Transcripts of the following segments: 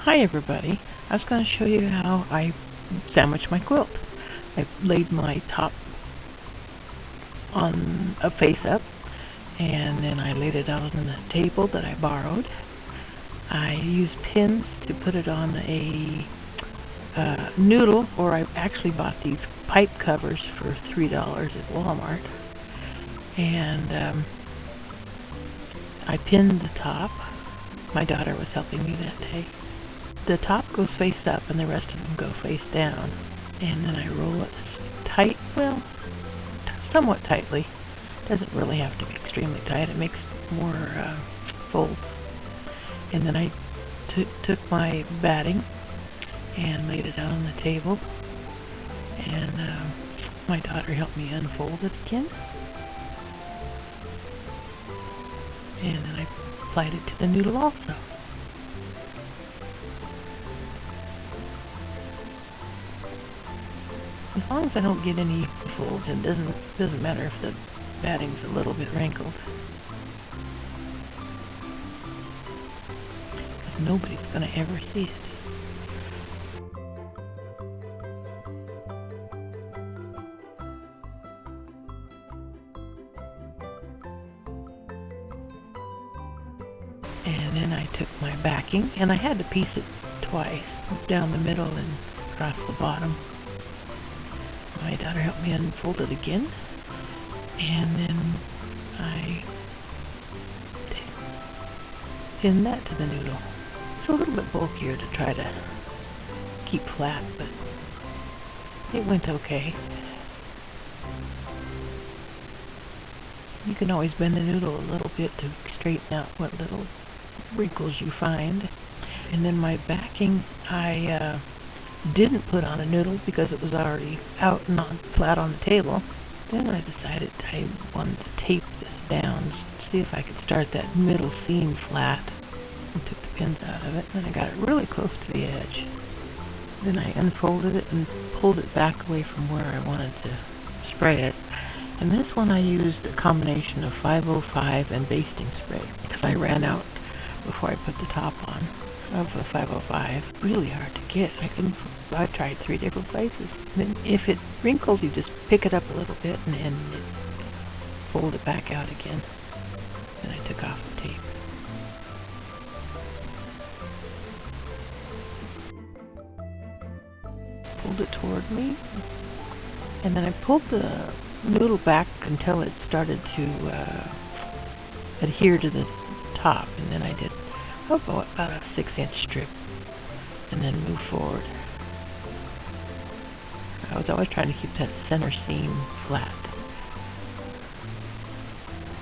Hi everybody, I was going to show you how I sandwich my quilt. I laid my top on a face up and then I laid it out on a table that I borrowed. I used pins to put it on a noodle, or I actually bought these pipe covers for $3 at Walmart, and I pinned the top. My daughter was helping me that day. The top goes face up and the rest of them go face down. And then I roll it tight, well, somewhat tightly. Doesn't really have to be extremely tight. It makes more folds. And then I took my batting and laid it out on the table. And my daughter helped me unfold it again. And then I applied it to the noodle also. As long as I don't get any folds, it doesn't matter if the batting's a little bit wrinkled. Because nobody's going to ever see it. And then I took my backing, and I had to piece it twice, down the middle and across the bottom. My daughter helped me unfold it again, and then I pinned that to the noodle. It's a little bit bulkier to try to keep flat, but it went okay. You can always bend the noodle a little bit to straighten out what little wrinkles you find. And then my backing, I didn't put on a noodle because it was already out and flat on the table. Then I decided I wanted to tape this down, see if I could start that middle seam flat. I took the pins out of it, and I got it really close to the edge. Then I unfolded it and pulled it back away from where I wanted to spray it. And this one I used a combination of 505 and basting spray because I ran out before I put the top on of the 505. Really hard to get. I tried 3 different places. And then if it wrinkles, you just pick it up a little bit and fold it back out again. Then I took off the tape. Pulled it toward me, and then I pulled the noodle back until it started to adhere to the top, and then I did about a 6-inch strip and then move forward. I was always trying to keep that center seam flat.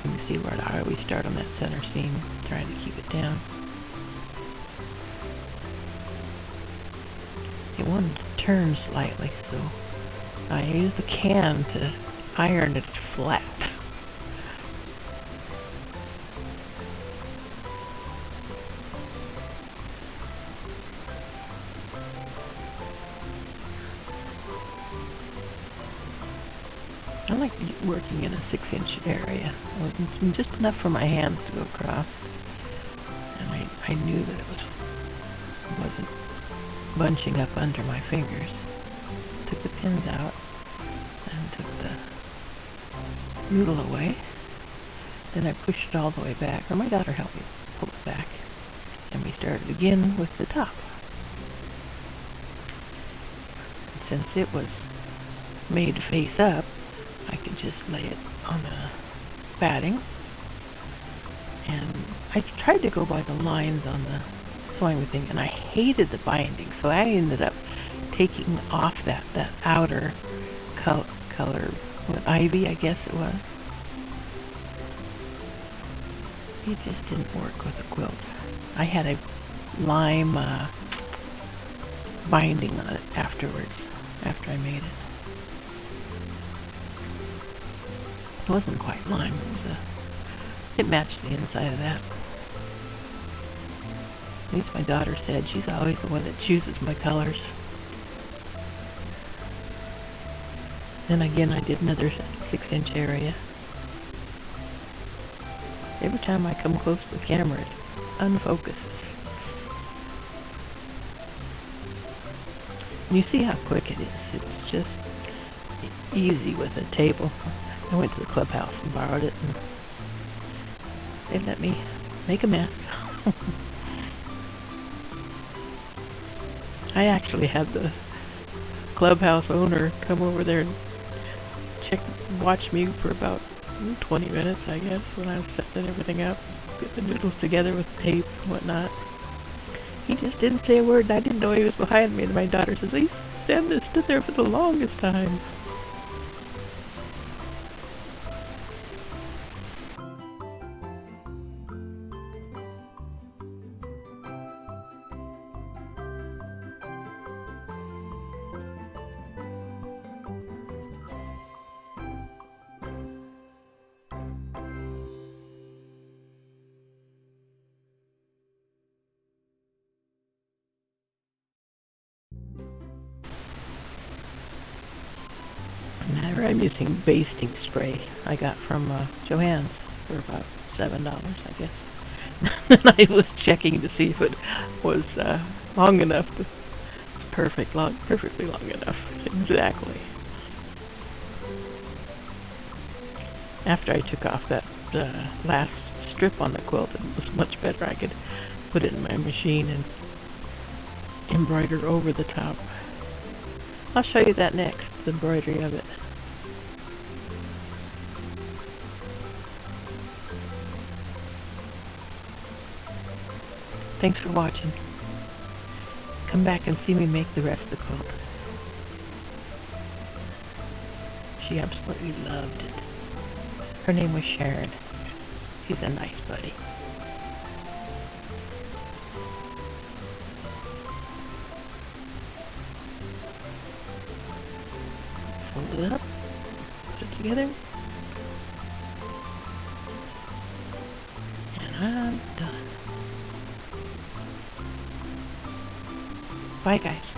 You can see where I always start on that center seam, trying to keep it down. It wanted to turn slightly, so I used the can to iron it flat. I like working in a 6-inch area. Just enough for my hands to go across. And I knew that it wasn't bunching up under my fingers. Took the pins out and took the noodle away. Then I pushed it all the way back, or my daughter helped me pull it back. And we started again with the top. And since it was made face up, I could just lay it on a batting. And I tried to go by the lines on the sewing thing, and I hated the binding, so I ended up taking off that outer color, ivy, I guess it was. It just didn't work with the quilt. I had a lime binding on it afterwards, after I made it. It wasn't quite lime, it matched the inside of that. At least my daughter said. She's always the one that chooses my colors. Then again, I did another 6-inch area. Every time I come close to the camera, it unfocuses. You see how quick it is. It's just easy with a table. I went to the clubhouse and borrowed it, and they let me make a mess. I actually had the clubhouse owner come over there and watch me for about 20 minutes, I guess, when I was setting everything up, get the noodles together with tape and whatnot. He just didn't say a word, and I didn't know he was behind me. And my daughter says, he stood there for the longest time. Now I'm using basting spray I got from Joann's for about $7, I guess. And I was checking to see if it was long enough. Perfectly long enough. Exactly. After I took off that last strip on the quilt, it was much better. I could put it in my machine and embroider over the top. I'll show you that next, the embroidery of it. Thanks for watching. Come back and see me make the rest of the quilt. She absolutely loved it. Her name was Sharon. She's a nice buddy. Fold it up, put it together, and I'm done. Bye, guys.